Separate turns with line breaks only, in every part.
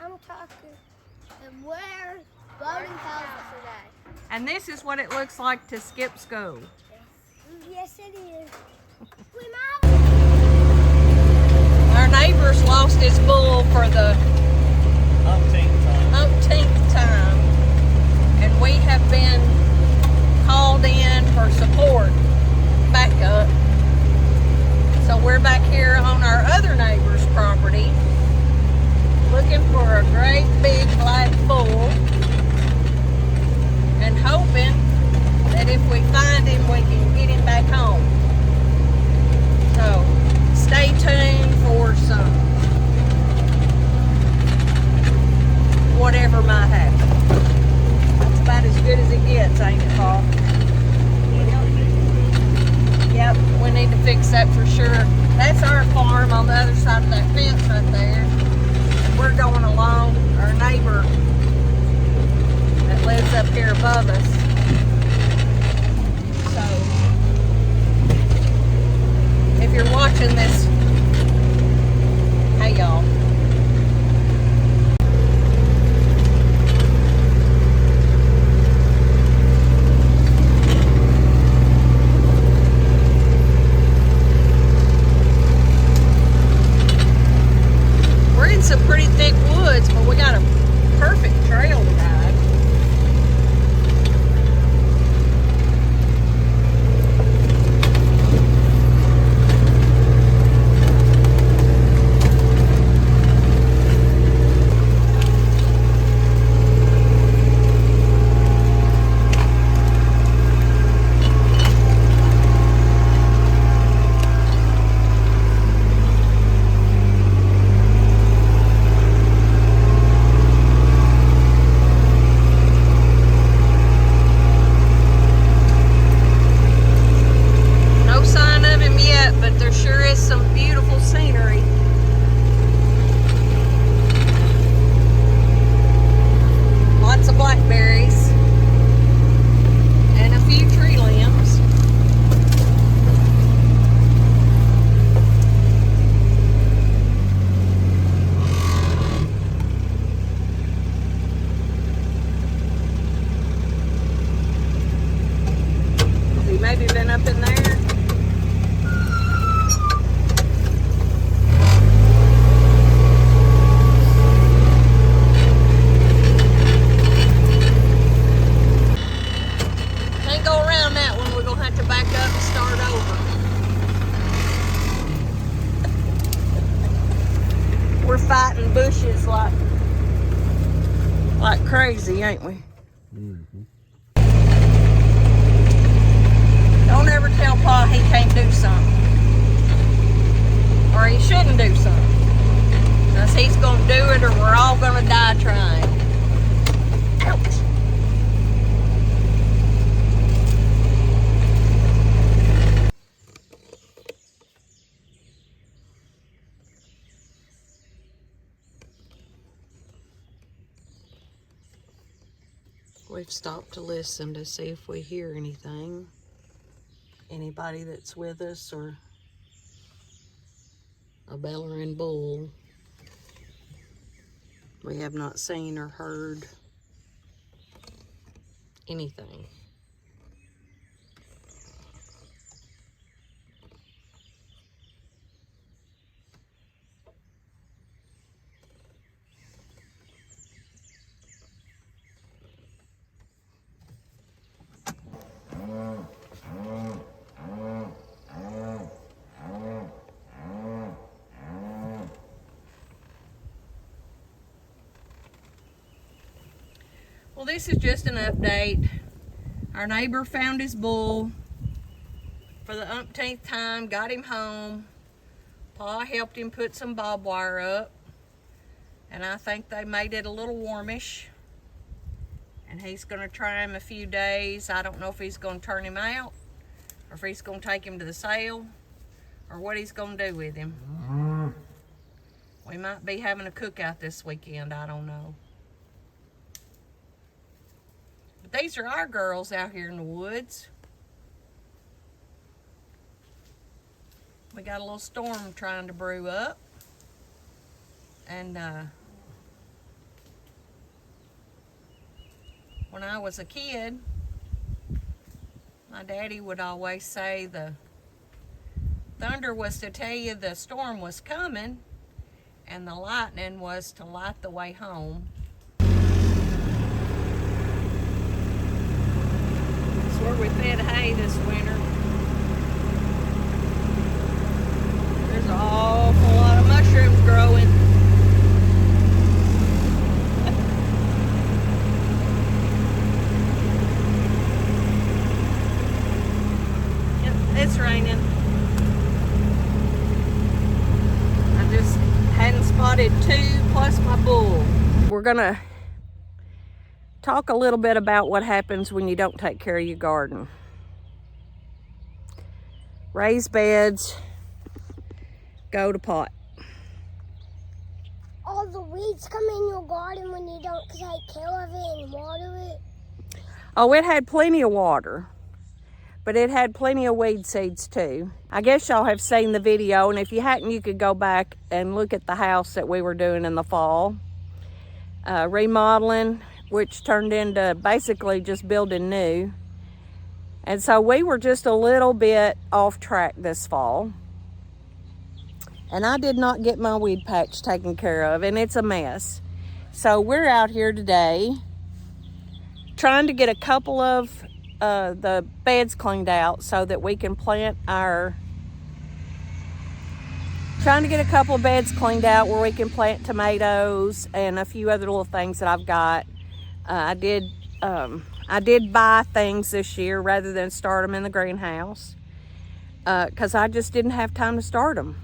I'm talking. And we're voting house today.
And this is what it looks like to skip school.
Yes, it is.
Our neighbor's lost his bull for the umpteenth time. And we have been called in for support backup. So we're back here on our other neighbor's property looking for a great big black bull and hoping that if we find him we can get him back home. So stay tuned for some whatever might happen. That's about as good as it gets, ain't it, Paul? Yep, we need to fix that for sure. That's our farm on the other side of that fence right there. And we're going along our neighbor that lives up here above us. So, if you're watching this, hey y'all. Some pretty thick woods, but we got a perfect trail to ride. Maybe been up in there. Can't go around that one. We're gonna have to back up and start over. We're fighting bushes like crazy, ain't we? Don't ever tell Pa he can't do something. Or he shouldn't do something. Because he's going to do it or we're all going to die trying. Ouch. We've stopped to listen to see if we hear anything. Anybody that's with us or a Bellerin bull. We have not seen or heard anything. Well, this is just an update. Our neighbor found his bull for the umpteenth time, got him home. Pa helped him put some barbed wire up, and I think they made it a little warmish. And he's gonna try him a few days. I don't know if he's gonna turn him out, or if he's gonna take him to the sale, or what he's gonna do with him. We might be having a cookout this weekend, I don't know. These are our girls out here in the woods. We got a little storm trying to brew up. And When I was a kid, my daddy would always say the thunder was to tell you the storm was coming, and the lightning was to light the way home. That's where we fed hay this winter. There's an awful lot of mushrooms growing. Yep, it's raining. I just hadn't spotted 2 plus my bull. We're gonna talk a little bit about what happens when you don't take care of your garden. Raised beds go to pot.
All the weeds come in your garden when you don't take care of it and water it.
Oh, it had plenty of water, but it had plenty of weed seeds too. I guess y'all have seen the video, and if you hadn't, you could go back and look at the house that we were doing in the fall. Remodeling, which turned into basically just building new. And so we were just a little bit off track this fall. And I did not get my weed patch taken care of, and it's a mess. So we're out here today trying to get a couple of the beds cleaned out so that we can plant our... Trying to get a couple of beds cleaned out where we can plant tomatoes and a few other little things that I've got. I did buy things this year rather than start them in the greenhouse because I just didn't have time to start them.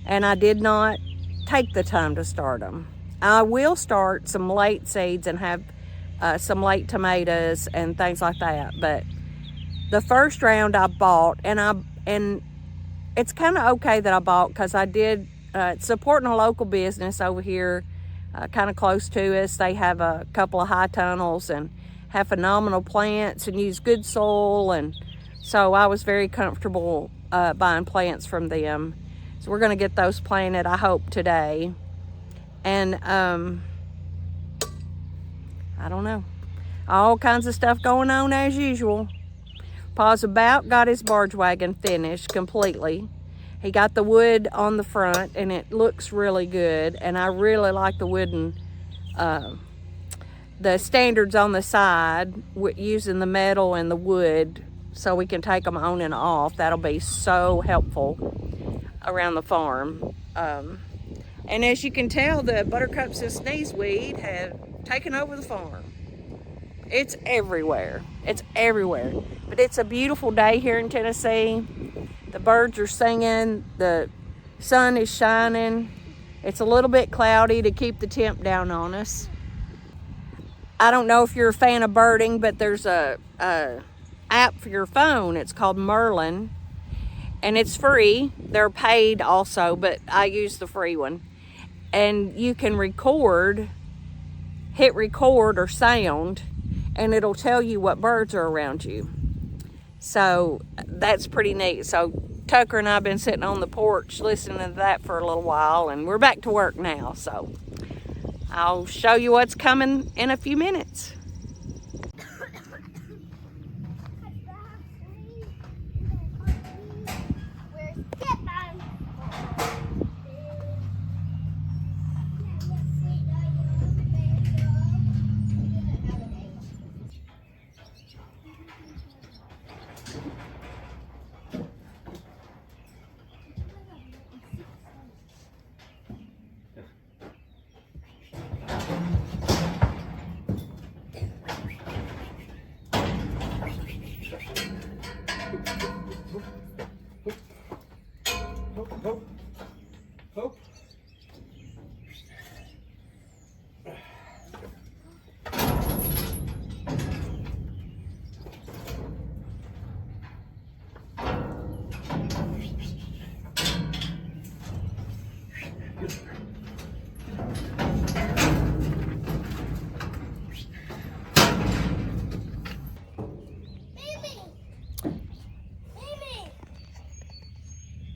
And I did not take the time to start them. I will start some late seeds and have some late tomatoes and things like that. But the first round I bought, and it's kind of okay that I bought because I did supporting a local business over here, kind of close to us. They have a couple of high tunnels and have phenomenal plants and use good soil, and so I was very comfortable buying plants from them. So we're going to get those planted, I hope, today. And I don't know. All kinds of stuff going on as usual. Pa's about got his barge wagon finished completely. He got the wood on the front, and it looks really good. And I really like the wooden, the standards on the side, using the metal and the wood so we can take them on and off. That'll be so helpful around the farm. And as you can tell, the buttercups and sneezeweed have taken over the farm. It's everywhere. It's everywhere. But it's a beautiful day here in Tennessee. The birds are singing. The sun is shining. It's a little bit cloudy to keep the temp down on us. I don't know if you're a fan of birding, but there's a app for your phone. It's called Merlin. And it's free. They're paid also, but I use the free one. And you can hit record or sound, and it'll tell you what birds are around you. So that's pretty neat. So Tucker and I have been sitting on the porch listening to that for a little while, and we're back to work now. So I'll show you what's coming in a few minutes.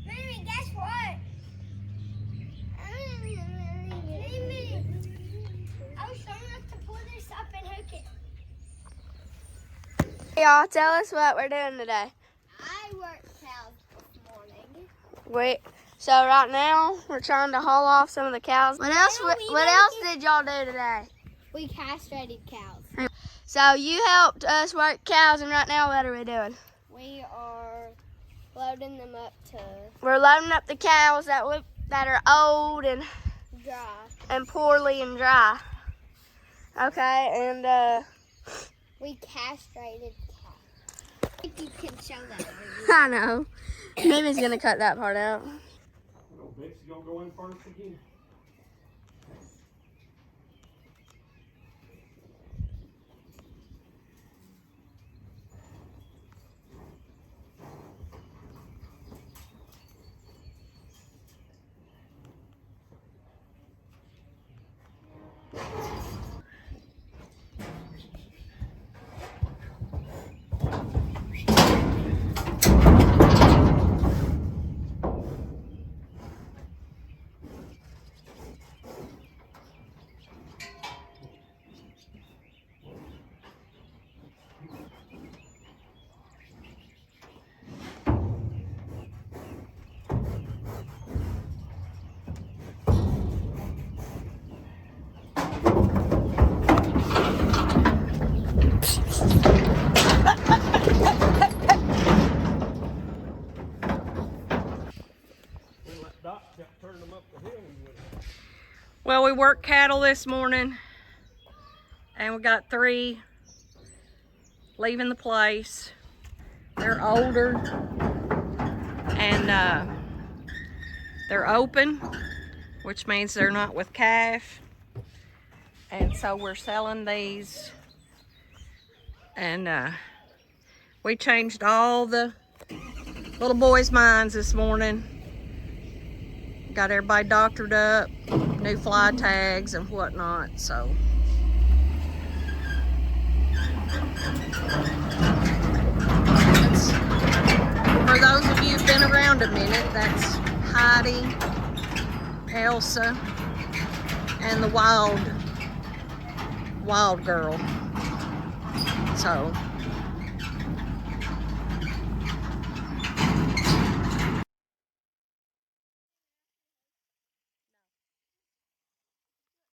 Mimi, guess what?
y'all, tell us what we're doing today.
I worked cows this morning.
So right now we're trying to haul off some of the cows. What else did y'all do today?
We castrated cows.
So you helped us work cows, and right now what are we doing?
We are loading them up to
We're loading up the cows that are old and
dry.
poorly and dry. Okay, and
We castrated cows. I think you can show that.
I know. Mimi's gonna cut that part out.
Well, Betsy gonna go in first again.
Well, we worked cattle this morning, and we got 3 leaving the place. They're older, and they're open, which means they're not with calf. And so we're selling these, and we changed all the little boys' minds this morning. Got everybody doctored up, new fly tags and whatnot, so. For those of you who've been around a minute, that's Heidi, Elsa, and the wild girl. So